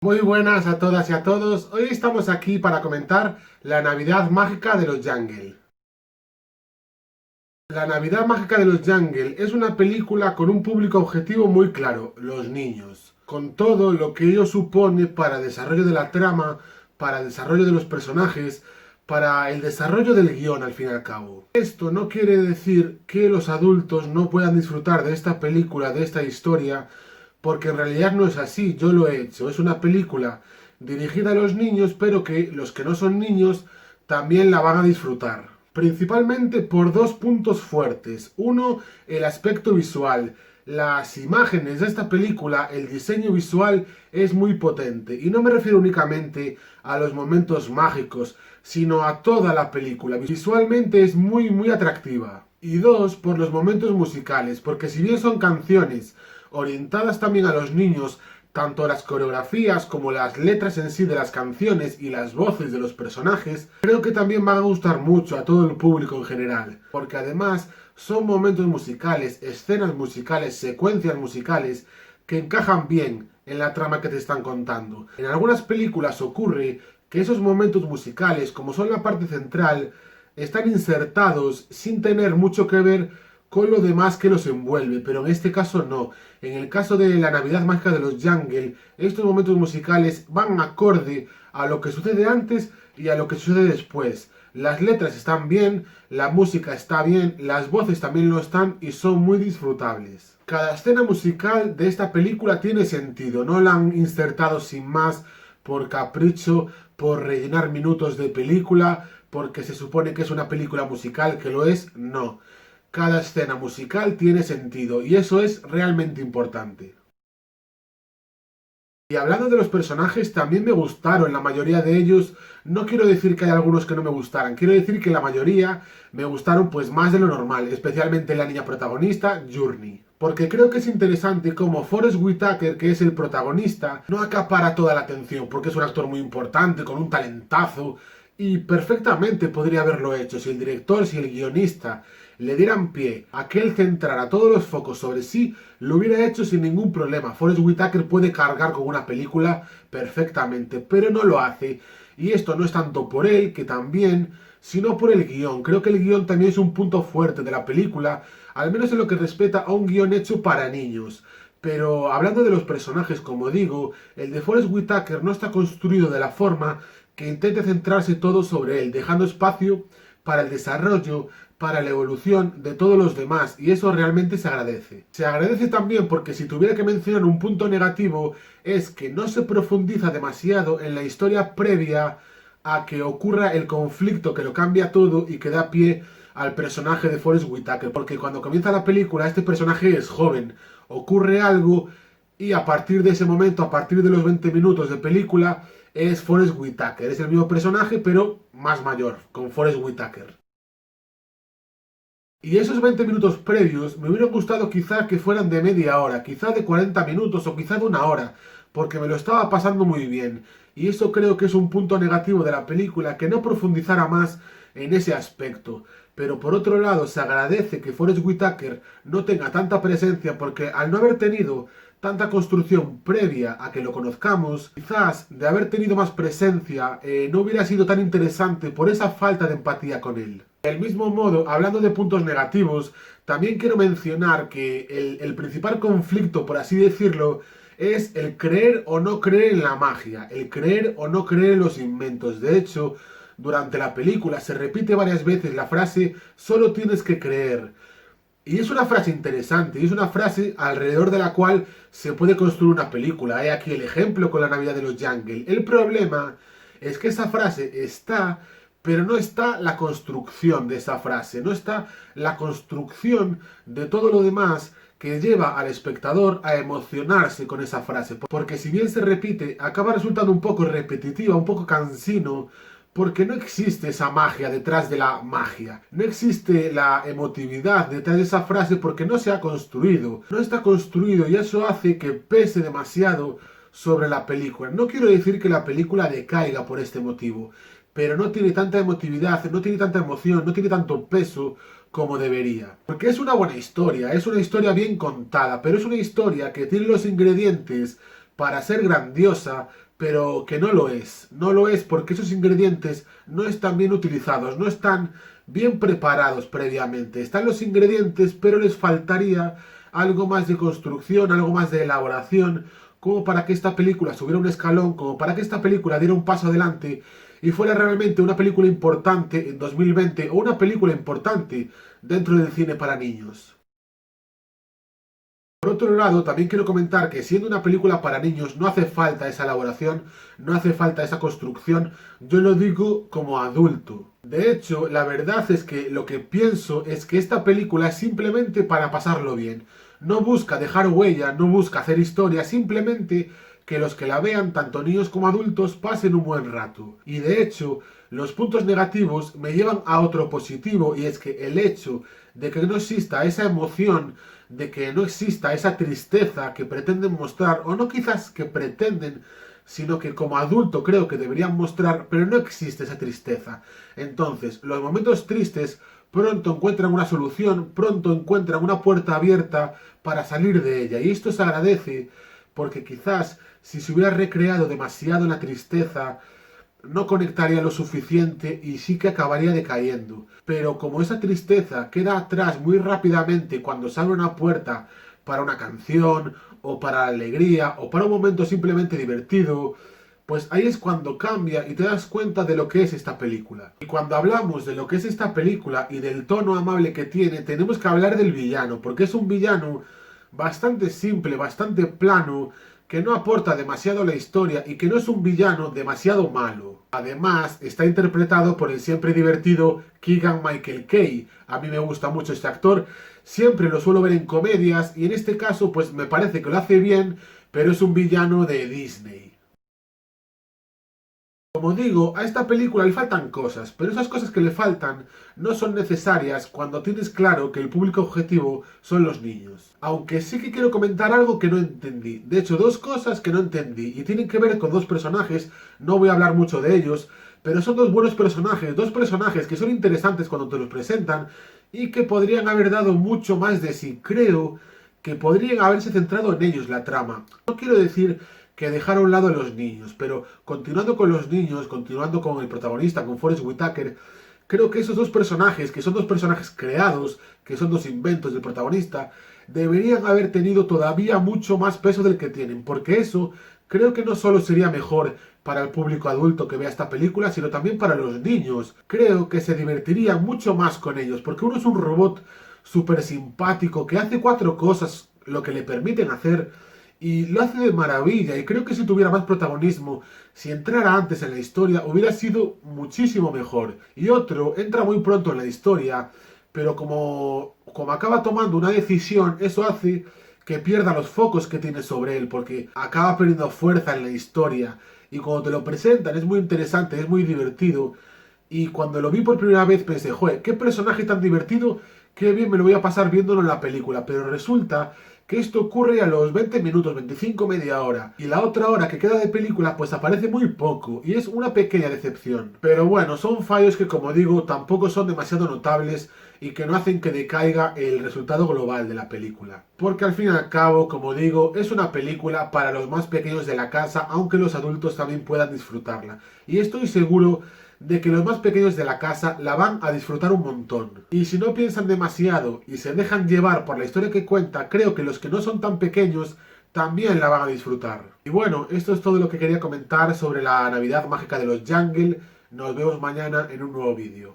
Muy buenas a todas y a todos. Hoy estamos aquí para comentar La Navidad Mágica de los Jungle. La Navidad Mágica de los Jungle es una película con un público objetivo muy claro, los niños, con todo lo que ello supone para el desarrollo de la trama, para el desarrollo de los personajes, para el desarrollo del guión al fin y al cabo. Esto no quiere decir que los adultos no puedan disfrutar de esta película, de esta historia, porque en realidad no es así, yo lo he hecho. Es una película dirigida a los niños, pero que los que no son niños también la van a disfrutar. Principalmente por dos puntos fuertes. Uno, el aspecto visual. Las imágenes de esta película, el diseño visual es muy potente. Y no me refiero únicamente a los momentos mágicos, sino a toda la película. Visualmente es muy atractiva. Y dos, por los momentos musicales, porque si bien son canciones orientadas también a los niños, tanto las coreografías como las letras en sí de las canciones y las voces de los personajes, creo que también van a gustar mucho a todo el público en general, porque además son momentos musicales, escenas musicales, secuencias musicales que encajan bien en la trama que te están contando. En algunas películas ocurre que esos momentos musicales, como son la parte central, están insertados sin tener mucho que ver con lo demás que los envuelve, pero en este caso no. En el caso de La Navidad Mágica de los Jungle, estos momentos musicales van acorde a lo que sucede antes y a lo que sucede después. Las letras están bien, la música está bien, las voces también lo están y son muy disfrutables. Cada escena musical de esta película tiene sentido, no la han insertado sin más por capricho, por rellenar minutos de película, porque se supone que es una película musical, que lo es, no. Cada escena musical tiene sentido y eso es realmente importante. Y hablando de los personajes, también me gustaron la mayoría de ellos. No quiero decir que hay algunos que no me gustaran, quiero decir que la mayoría me gustaron pues más de lo normal, especialmente la niña protagonista, Journey. Porque creo que es interesante como Forest Whitaker, que es el protagonista, no acapara toda la atención, porque es un actor muy importante, con un talentazo, y perfectamente podría haberlo hecho si el director, si el guionista le dieran pie a que él centrara todos los focos sobre sí, lo hubiera hecho sin ningún problema. Forest Whitaker puede cargar con una película perfectamente, pero no lo hace. Y esto no es tanto por él, que también, sino por el guión. Creo que el guión también es un punto fuerte de la película, al menos en lo que respecta a un guión hecho para niños. Pero hablando de los personajes, como digo, el de Forest Whitaker no está construido de la forma que intente centrarse todo sobre él, dejando espacio para el desarrollo, para la evolución de todos los demás, y eso realmente se agradece. Se agradece también porque si tuviera que mencionar un punto negativo es que no se profundiza demasiado en la historia previa a que ocurra el conflicto que lo cambia todo y que da pie al personaje de Forest Whitaker, porque cuando comienza la película este personaje es joven, ocurre algo y a partir de ese momento, a partir de los 20 minutos de película, es Forest Whitaker, es el mismo personaje pero más mayor, con Forest Whitaker. Y esos 20 minutos previos me hubieran gustado quizá que fueran de media hora, quizá de 40 minutos o quizá de una hora, porque me lo estaba pasando muy bien. Y eso creo que es un punto negativo de la película, que no profundizara más en ese aspecto. Pero por otro lado, se agradece que Forest Whitaker no tenga tanta presencia, porque al no haber tenido tanta construcción previa a que lo conozcamos, quizás de haber tenido más presencia no hubiera sido tan interesante por esa falta de empatía con él. Del mismo modo, hablando de puntos negativos, también quiero mencionar que el principal conflicto, por así decirlo, es el creer o no creer en la magia, el creer o no creer en los inventos. De hecho, durante la película se repite varias veces la frase solo tienes que creer. Y es una frase interesante, y es una frase alrededor de la cual se puede construir una película. He aquí el ejemplo con la Navidad de los Jungle. El problema es que esa frase está, pero no está la construcción de esa frase, no está la construcción de todo lo demás que lleva al espectador a emocionarse con esa frase. Porque si bien se repite, acaba resultando un poco repetitiva, un poco cansino, porque no existe esa magia detrás de la magia. No existe la emotividad detrás de esa frase porque no se ha construido. No está construido y eso hace que pese demasiado sobre la película. No quiero decir que la película decaiga por este motivo, pero no tiene tanta emotividad, no tiene tanta emoción, no tiene tanto peso como debería. Porque es una buena historia, es una historia bien contada, pero es una historia que tiene los ingredientes para ser grandiosa, pero que no lo es. No lo es porque esos ingredientes no están bien utilizados, no están bien preparados previamente. Están los ingredientes, pero les faltaría algo más de construcción, algo más de elaboración, como para que esta película subiera un escalón, como para que esta película diera un paso adelante y fuera realmente una película importante en 2020 o una película importante dentro del cine para niños. Por otro lado, también quiero comentar que siendo una película para niños no hace falta esa elaboración, no hace falta esa construcción, yo lo digo como adulto. De hecho, la verdad es que lo que pienso es que esta película es simplemente para pasarlo bien. No busca dejar huella, no busca hacer historia, simplemente que los que la vean, tanto niños como adultos, pasen un buen rato. Y de hecho, los puntos negativos me llevan a otro positivo, y es que el hecho de que no exista esa emoción, de que no exista esa tristeza que pretenden mostrar, o no quizás que pretenden, sino que como adulto creo que deberían mostrar, pero no existe esa tristeza. Entonces, los momentos tristes pronto encuentran una solución, pronto encuentran una puerta abierta para salir de ella. Y esto se agradece porque quizás si se hubiera recreado demasiado en la tristeza, no conectaría lo suficiente y sí que acabaría decayendo. Pero como esa tristeza queda atrás muy rápidamente cuando se abre una puerta para una canción, o para la alegría, o para un momento simplemente divertido, pues ahí es cuando cambia y te das cuenta de lo que es esta película. Y cuando hablamos de lo que es esta película y del tono amable que tiene, tenemos que hablar del villano, porque es un villano bastante simple, bastante plano, que no aporta demasiado a la historia y que no es un villano demasiado malo. Además, está interpretado por el siempre divertido Keegan Michael Key. A mí me gusta mucho este actor, siempre lo suelo ver en comedias y en este caso pues me parece que lo hace bien, pero es un villano de Disney. Como digo, a esta película le faltan cosas, pero esas cosas que le faltan no son necesarias cuando tienes claro que el público objetivo son los niños. Aunque sí que quiero comentar algo que no entendí. De hecho, dos cosas que no entendí y tienen que ver con dos personajes, no voy a hablar mucho de ellos, pero son dos buenos personajes, dos personajes que son interesantes cuando te los presentan y que podrían haber dado mucho más de sí. Creo que podrían haberse centrado en ellos la trama. No quiero decir que dejar a un lado a los niños, pero continuando con los niños, continuando con el protagonista, con Forest Whitaker, creo que esos dos personajes, que son dos personajes creados, que son dos inventos del protagonista, deberían haber tenido todavía mucho más peso del que tienen, porque eso creo que no solo sería mejor para el público adulto que vea esta película, sino también para los niños. Creo que se divertirían mucho más con ellos, porque uno es un robot súper simpático que hace cuatro cosas, lo que le permiten hacer, y lo hace de maravilla, y creo que si tuviera más protagonismo, si entrara antes en la historia, hubiera sido muchísimo mejor. Y otro, entra muy pronto en la historia, pero como acaba tomando una decisión, eso hace que pierda los focos que tiene sobre él, porque acaba perdiendo fuerza en la historia. Y cuando te lo presentan es muy interesante, es muy divertido. Y cuando lo vi por primera vez pensé, joder, qué personaje tan divertido, qué bien me lo voy a pasar viéndolo en la película. Pero resulta que esto ocurre a los 20 minutos, 25, media hora. Y la otra hora que queda de película pues aparece muy poco. Y es una pequeña decepción. Pero bueno, son fallos que como digo tampoco son demasiado notables y que no hacen que decaiga el resultado global de la película. Porque al fin y al cabo, como digo, es una película para los más pequeños de la casa, aunque los adultos también puedan disfrutarla. Y estoy seguro de que los más pequeños de la casa la van a disfrutar un montón. Y si no piensan demasiado y se dejan llevar por la historia que cuenta, creo que los que no son tan pequeños también la van a disfrutar. Y bueno, esto es todo lo que quería comentar sobre la Navidad mágica de los Jungle. Nos vemos mañana en un nuevo vídeo.